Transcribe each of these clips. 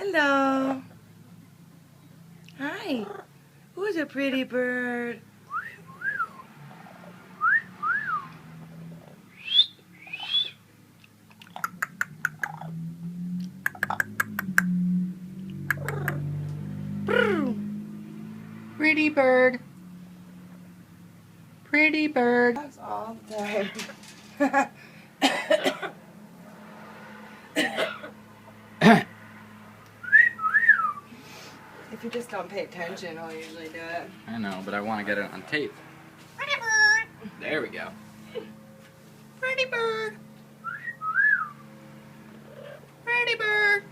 Hello. Hi. Who's a pretty bird? Pretty bird. Pretty bird. That's all the time. If you just don't pay attention, I'll usually do it. I know, but I want to get it on tape. Pretty bird. There we go. Pretty bird. Pretty bird.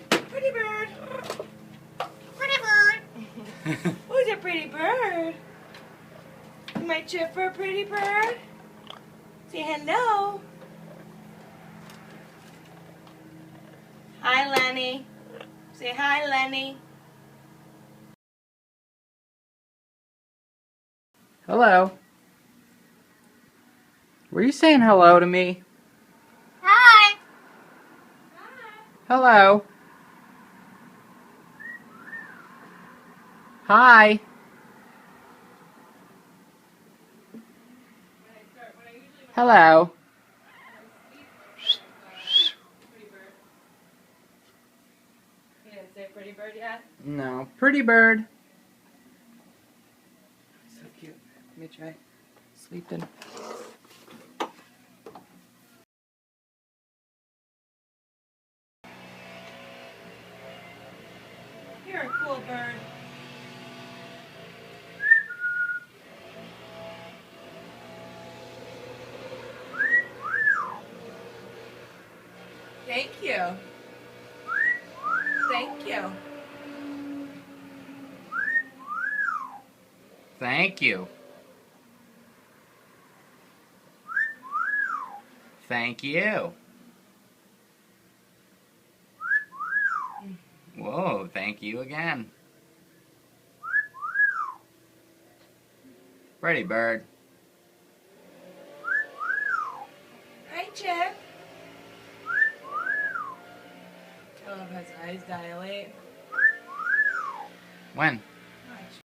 Pretty bird. Pretty bird. Who's a pretty bird? You might chirp for a pretty bird? Say hello. Hi, Lenny. Say hi, Lenny. Hello. Were you saying hello to me? Hi. Hello. Hi. Hello. You didn't say pretty bird yet? No. Pretty bird. So cute. Let me try sleeping. You're a cool bird. Thank you. Thank you. Thank you. Thank you. Whoa, thank you again. Pretty bird. Hi, Chip. I love his eyes dilate. When?